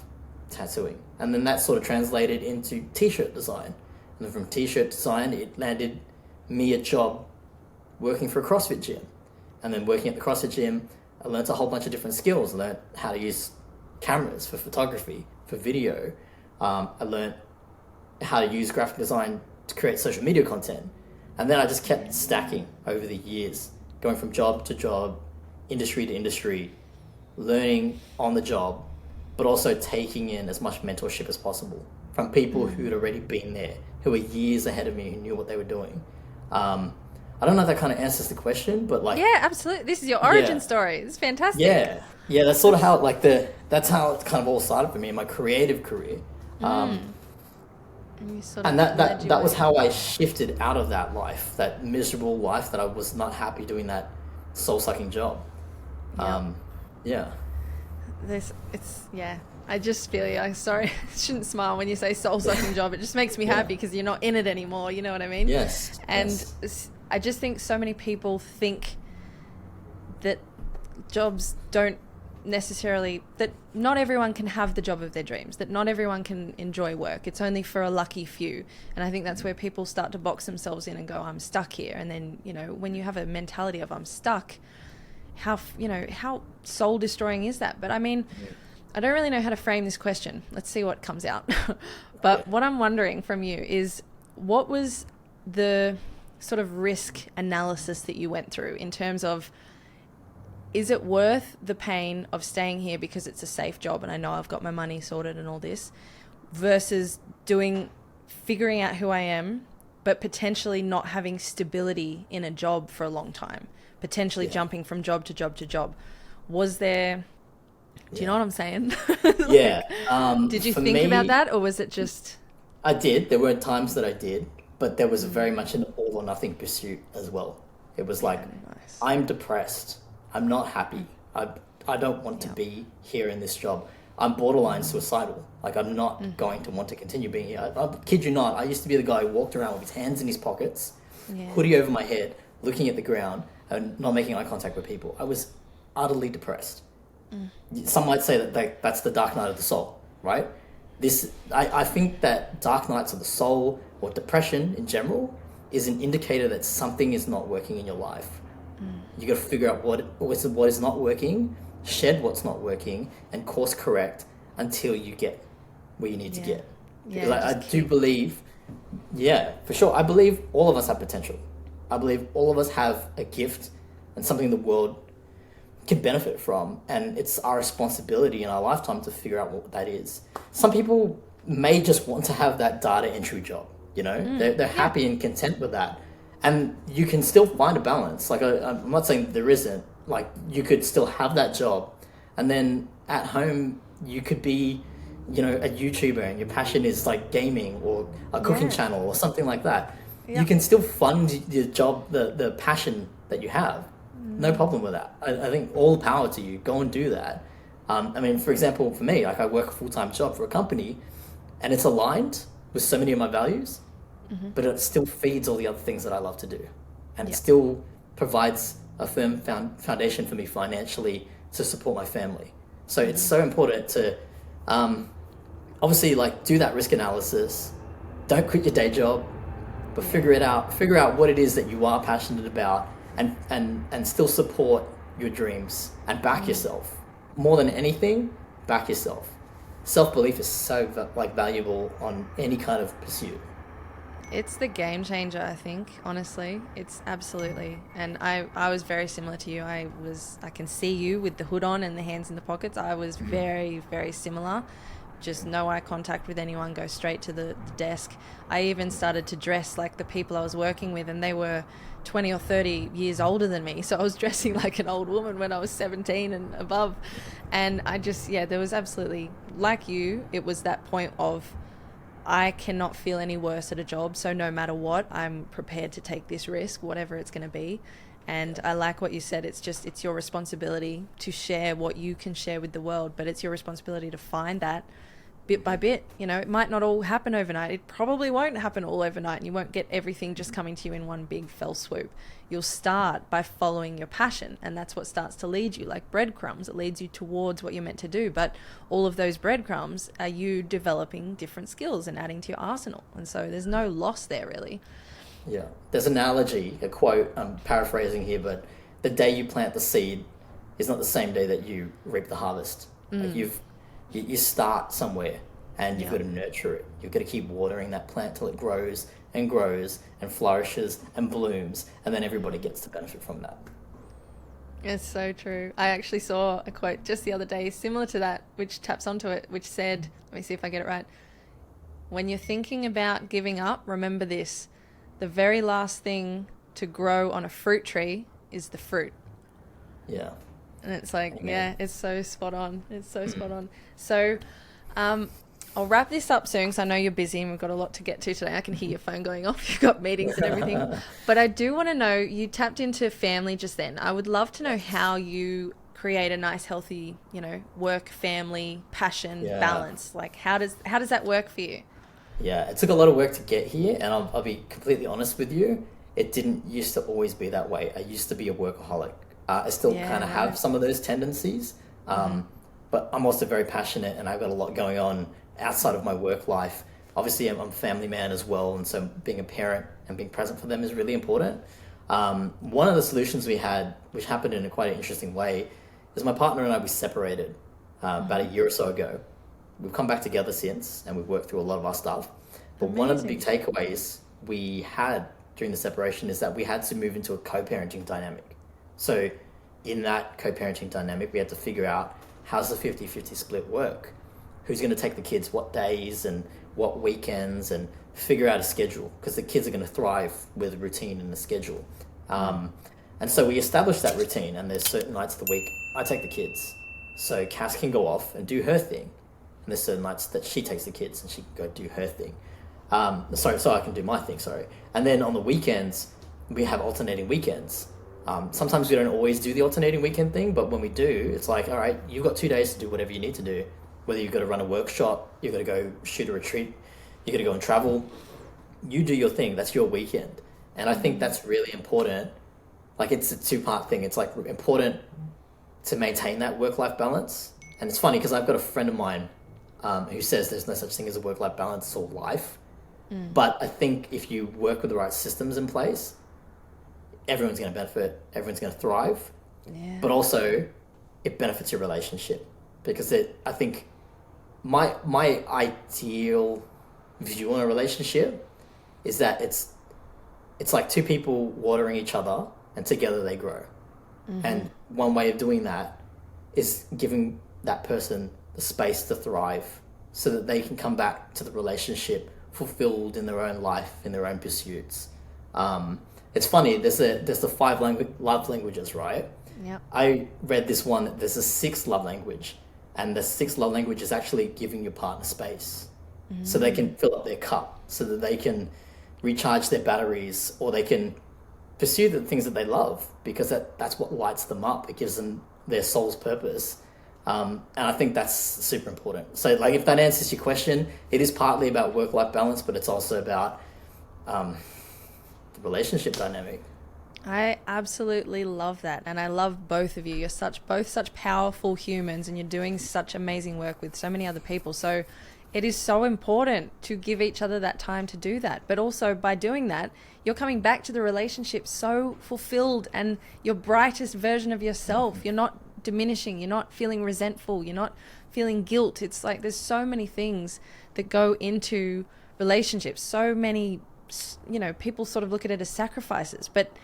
tattooing. And then that sort of translated into t-shirt design. And then from t-shirt design, it landed me a job working for a CrossFit gym. And then working at the CrossFit gym, I learned a whole bunch of different skills. I learned how to use cameras for photography, for video. I learned how to use graphic design to create social media content. And then I just kept stacking over the years, going from job to job, industry to industry, learning on the job, but also taking in as much mentorship as possible from people who had already been there, who were years ahead of me, who knew what they were doing. I don't know if that kind of answers the question, but yeah, absolutely. This is your origin story. It's fantastic. Yeah. That's sort of how that's how it kind of all started for me in my creative career. And that was how I shifted out of that life, that miserable life that I was not happy doing that soul-sucking job. I just feel you. I'm sorry, I shouldn't smile when you say soul-sucking job. It just makes me happy because you're not in it anymore. You know what I mean? Yes. And I just think so many people think that jobs don't necessarily, that not everyone can have the job of their dreams, that not everyone can enjoy work. It's only for a lucky few. And I think that's where people start to box themselves in and go, I'm stuck here. And then, when you have a mentality of I'm stuck, how soul destroying is that? But I mean, I don't really know how to frame this question. Let's see what comes out. But what I'm wondering from you is, what was the sort of risk analysis that you went through in terms of, is it worth the pain of staying here because it's a safe job and I know I've got my money sorted and all this, versus figuring out who I am, but potentially not having stability in a job for a long time, potentially jumping from job to job to job? Was there, do you know what I'm saying? Yeah. Did you think about that, or was it just... I did. There were times that I did, but there was very much an all or nothing pursuit as well. It was like, nice. I'm depressed. I'm not happy. I don't want to be here in this job. I'm borderline suicidal. Like, I'm not going to want to continue being here. I kid you not, I used to be the guy who walked around with his hands in his pockets, hoodie over my head, looking at the ground and not making eye contact with people. I was utterly depressed. Some might say that that's the dark night of the soul, right? I think that dark nights of the soul, or depression in general, is an indicator that something is not working in your life. You got to figure out what is not working, shed what's not working, and course correct until you get where you need to get. Because I do believe, for sure, I believe all of us have potential. I believe all of us have a gift and something the world can benefit from, and it's our responsibility in our lifetime to figure out what that is. Some people may just want to have that data entry job, they're happy and content with that. And you can still find a balance. Like, I'm not saying there isn't. Like, you could still have that job, and then at home you could be, a YouTuber, and your passion is like gaming or a cooking channel or something like that. You can still fund your job, the passion that you have. No problem with that. I think all power to you. Go and do that. For example, for me, like, I work a full-time job for a company, and it's aligned with so many of my values. But it still feeds all the other things that I love to do. And it still provides a firm foundation for me financially to support my family. So it's so important to obviously, like, do that risk analysis. Don't quit your day job, but figure out what it is that you are passionate about, and still support your dreams and back yourself. More than anything, back yourself. Self-belief is so valuable on any kind of pursuit. It's the game changer, I think, honestly. It's absolutely. And I was very similar to you. I can see you with the hood on and the hands in the pockets. I was very, very similar. Just no eye contact with anyone, go straight to the desk. I even started to dress like the people I was working with, and they were 20 or 30 years older than me. So I was dressing like an old woman when I was 17 and above. And I just, there was absolutely, like you, it was that point of, I cannot feel any worse at a job, so no matter what, I'm prepared to take this risk, whatever it's going to be. And I like what you said. It's your responsibility to share what you can share with the world, but it's your responsibility to find that bit by bit. It might not all happen overnight. It probably won't happen all overnight, and you won't get everything just coming to you in one big fell swoop. You'll start by following your passion, and that's what starts to lead you, like breadcrumbs. It leads you towards what you're meant to do, but all of those breadcrumbs are you developing different skills and adding to your arsenal, and so there's no loss there, really. Yeah, there's an analogy, a quote, I'm paraphrasing here, but the day you plant the seed is not the same day that you reap the harvest. Like, you start somewhere, and you've got to nurture it. You've got to keep watering that plant till it grows and grows and flourishes and blooms, and then everybody gets to benefit from that. It's so true. I actually saw a quote just the other day similar to that, which taps onto it, which said, let me see if I get it right. When you're thinking about giving up, remember this: the very last thing to grow on a fruit tree is the fruit. Yeah. And it's like, it's so spot on. It's so spot on. So I'll wrap this up soon because I know you're busy and we've got a lot to get to today. I can hear your phone going off. You've got meetings and everything. But I do want to know, you tapped into family just then. I would love to know how you create a nice, healthy, work, family, passion, balance. Like, how does that work for you? Yeah, it took a lot of work to get here, and I'll be completely honest with you. It didn't used to always be that way. I used to be a workaholic. I still kind of have some of those tendencies, but I'm also very passionate, and I've got a lot going on outside of my work life. Obviously, I'm a family man as well, and so being a parent and being present for them is really important. One of the solutions we had, which happened in a quite interesting way, is my partner and I, we separated. about a year or so ago. We've come back together since, and we've worked through a lot of our stuff. But one of the big takeaways we had during the separation is that we had to move into a co-parenting dynamic. So in that co-parenting dynamic, we had to figure out, how's the 50-50 split work? Who's going to take the kids what days and what weekends, and figure out a schedule, because the kids are going to thrive with a routine and a schedule. And so we established that routine, and there's certain nights of the week I take the kids. So Cass can go off and do her thing. And there's certain nights that she takes the kids and she can go do her thing. So I can do my thing, sorry. And then on the weekends, we have alternating weekends. Sometimes we don't always do the alternating weekend thing, but when we do, it's like, all right, you've got 2 days to do whatever you need to do. Whether you've got to run a workshop, you've got to go shoot a retreat, you've got to go and travel, you do your thing. That's your weekend. And I think that's really important. Like, it's a two-part thing. It's like important to maintain that work-life balance. And it's funny because I've got a friend of mine who says there's no such thing as a work-life balance, it's all life. But I think if you work with the right systems in place, everyone's going to benefit, everyone's going to thrive. Yeah. But also, it benefits your relationship, because I think my ideal view on a relationship is that it's like two people watering each other, and together they grow. And one way of doing that is giving that person the space to thrive, so that they can come back to the relationship fulfilled in their own life, in their own pursuits. It's funny, there's the 5 love languages, right? Yep. I read this one, there's a 6th love language, and the 6th love language is actually giving your partner space, so they can fill up their cup, so that they can recharge their batteries, or they can pursue the things that they love, because that's what lights them up. It gives them their soul's purpose. And I think that's super important. So, like, if that answers your question, it is partly about work-life balance, but it's also about the relationship dynamic. I absolutely love that, and I love both of you. You're both such powerful humans, and you're doing such amazing work with so many other people. So it is so important to give each other that time to do that. But also, by doing that, you're coming back to the relationship so fulfilled and your brightest version of yourself. You're not diminishing, you're not feeling resentful, you're not feeling guilt. It's like there's so many things that go into relationships. So many, people sort of look at it as sacrifices, but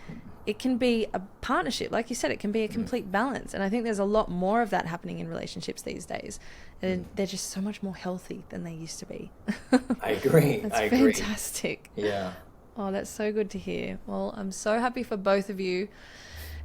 it can be a partnership. Like you said, it can be a complete balance. And I think there's a lot more of that happening in relationships these days. And they're just so much more healthy than they used to be. I agree. That's fantastic. Yeah. Oh, that's so good to hear. Well, I'm so happy for both of you.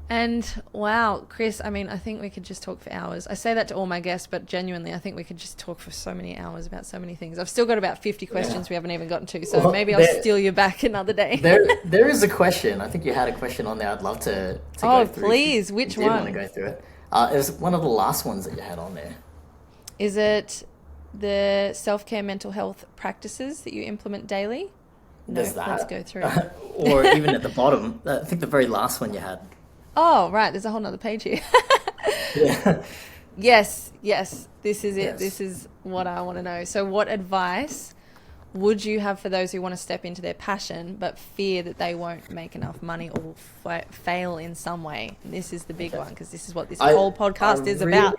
And wow, Chris, I mean, I think we could just talk for hours. I say that to all my guests, but genuinely, I think we could just talk for so many hours about so many things. I've still got about 50 questions we haven't even gotten to, so maybe I'll steal you back another day. There is a question. I think you had a question on there. I'd love to go through. Oh, please. Which one? I want to go through it. It was one of the last ones that you had on there. Is it the self-care mental health practices that you implement daily? There's that. Let's go through. Or even at the bottom, I think the very last one you had. Oh, right. There's a whole nother page here. Yeah. Yes. This is it. Yes. This is what I want to know. So what advice would you have for those who want to step into their passion but fear that they won't make enough money or fail in some way? And this is the big one, because this is what this whole podcast is about.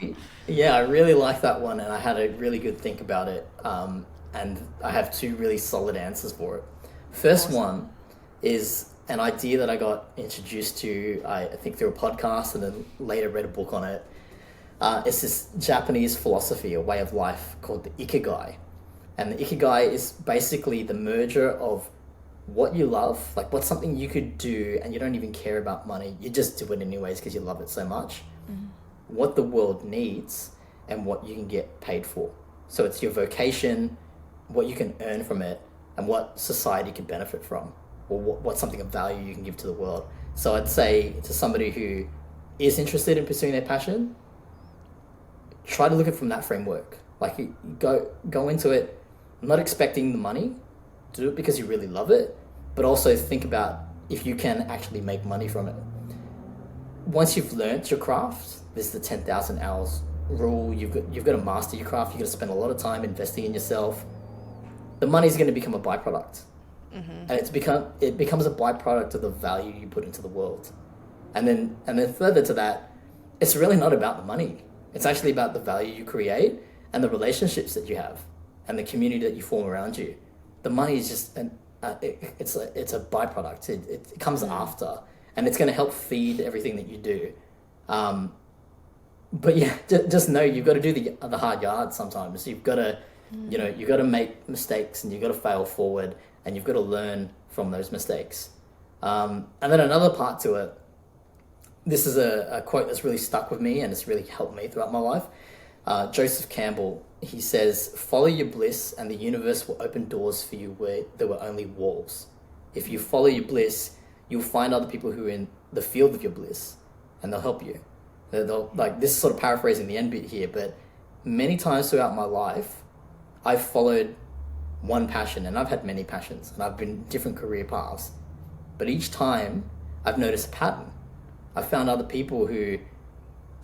Yeah, I really like that one, and I had a really good think about it. And I have 2 really solid answers for it. First one is an idea that I got introduced to, I think through a podcast, and then later read a book on it. It's this Japanese philosophy, a way of life called the Ikigai. And the Ikigai is basically the merger of what you love, like what's something you could do and you don't even care about money, you just do it anyways because you love it so much, what the world needs, and what you can get paid for. So it's your vocation, what you can earn from it, and what society can benefit from, or what's something of value you can give to the world. So I'd say to somebody who is interested in pursuing their passion, try to look at it from that framework. Like, you go into it not expecting the money, do it because you really love it, but also think about if you can actually make money from it. Once you've learnt your craft, there's the 10,000 hours rule. You've got to master your craft. You've got to spend a lot of time investing in yourself. The money's going to become a byproduct. And it becomes a byproduct of the value you put into the world. And then further to that, it's really not about the money. It's actually about the value you create and the relationships that you have and the community that you form around you. The money is just it's a byproduct. It comes after, and it's going to help feed everything that you do. But yeah, just know you've got to do the hard yards sometimes. You've got to, you've got to make mistakes, and you've got to fail forward, and you've got to learn from those mistakes. And then another part to it, this is a quote that's really stuck with me, and it's really helped me throughout my life. Joseph Campbell, he says, "Follow your bliss and the universe will open doors for you where there were only walls. If you follow your bliss, you'll find other people who are in the field of your bliss, and they'll help you." Like, this is sort of paraphrasing the end bit here, but many times throughout my life, I've followed one passion, and I've had many passions, and I've been different career paths. But each time, I've noticed a pattern. I've found other people who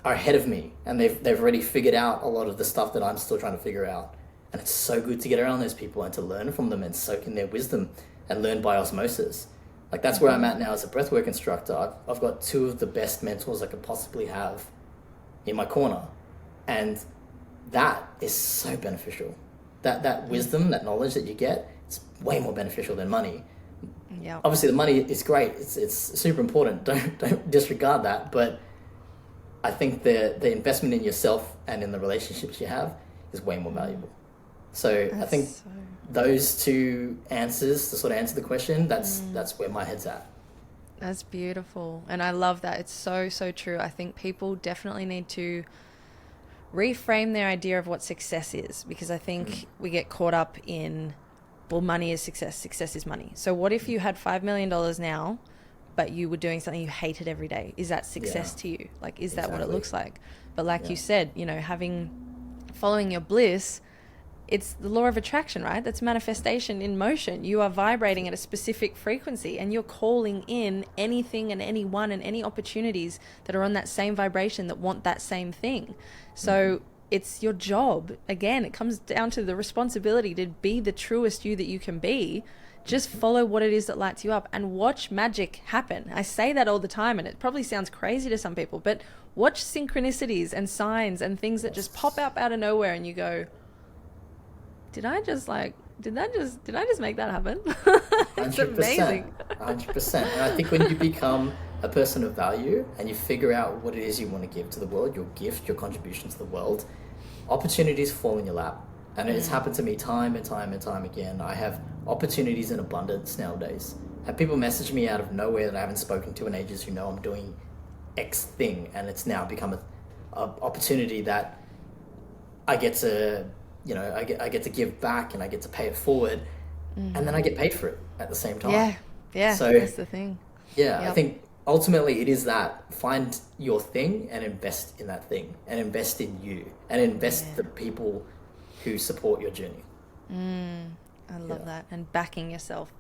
are ahead of me, and they've already figured out a lot of the stuff that I'm still trying to figure out. And it's so good to get around those people and to learn from them and soak in their wisdom and learn by osmosis. Like, that's where I'm at now as a breathwork instructor. I've got two of the best mentors I could possibly have in my corner. And that is so beneficial. That wisdom, that knowledge that you get, it's way more beneficial than money. Yeah. Obviously, the money is great. It's super important. Don't disregard that. But I think the investment in yourself and in the relationships you have is way more valuable. So I think those two answers to sort of answer the question, that's where my head's at. That's beautiful. And I love that. It's so, so true. I think people definitely need to reframe their idea of what success is, because I think we get caught up in, well, money is success. Success is money. So what if you had $5 million now, but you were doing something you hated every day? Is that success to you? Like, is that what it looks like? But like you said, following your bliss, it's the law of attraction, right? That's manifestation in motion. You are vibrating at a specific frequency, and you're calling in anything and anyone and any opportunities that are on that same vibration that want that same thing. So it's your job. Again, it comes down to the responsibility to be the truest you that you can be. Just follow what it is that lights you up and watch magic happen. I say that all the time, and it probably sounds crazy to some people, but watch synchronicities and signs and things that just pop up out of nowhere, and you go, did I just make that happen? It's 100%, amazing. 100%. And I think when you become a person of value and you figure out what it is you want to give to the world, your gift, your contribution to the world, opportunities fall in your lap. And it's happened to me time and time and time again. I have opportunities in abundance nowadays. I have people message me out of nowhere that I haven't spoken to in ages who know I'm doing X thing, and it's now become an opportunity that I get to, I get to give back, and I get to pay it forward, and then I get paid for it at the same time. Yeah. So that's the thing. Yeah, yep. I think ultimately it is that. Find your thing and invest in that thing, and invest in you, and invest the people who support your journey. I love that. And back yourself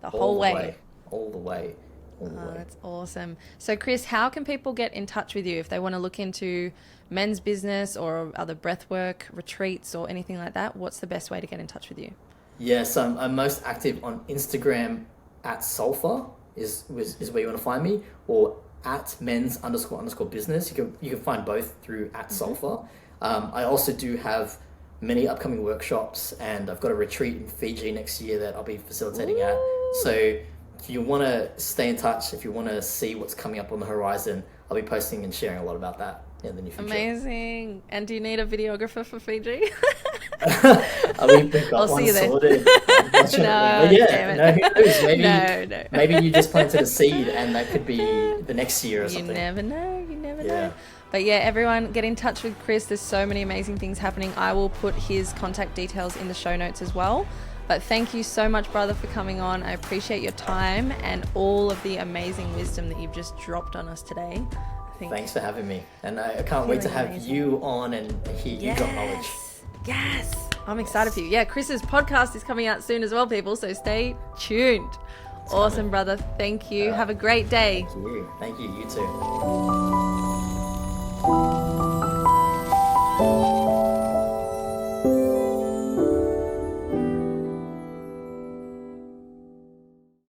the whole way. All the way. That's awesome. So Chris, how can people get in touch with you if they want to look into men's business or other breathwork retreats or anything like that? What's the best way to get in touch with you? Yes, I'm most active on Instagram at SULFA is where you want to find me, or at men's__business. You can find both through at SULFA. I also do have many upcoming workshops, and I've got a retreat in Fiji next year that I'll be facilitating at. So if you want to stay in touch, if you want to see what's coming up on the horizon, I'll be posting and sharing a lot about that in the near future. Amazing. And do you need a videographer for Fiji? I'll see you sorted. No, Maybe you just planted a seed, and that could be the next year or something. You never know. But yeah, everyone get in touch with Chris. There's so many amazing things happening. I will put his contact details in the show notes as well. But thank you so much, brother, for coming on. I appreciate your time and all of the amazing wisdom that you've just dropped on us today. Thanks for having me. And I can't wait to have you on and hear you drop knowledge. Yes. I'm excited for you. Yeah, Chris's podcast is coming out soon as well, people. So stay tuned. Awesome, brother. Thank you. Have a great day. Thank you. You too.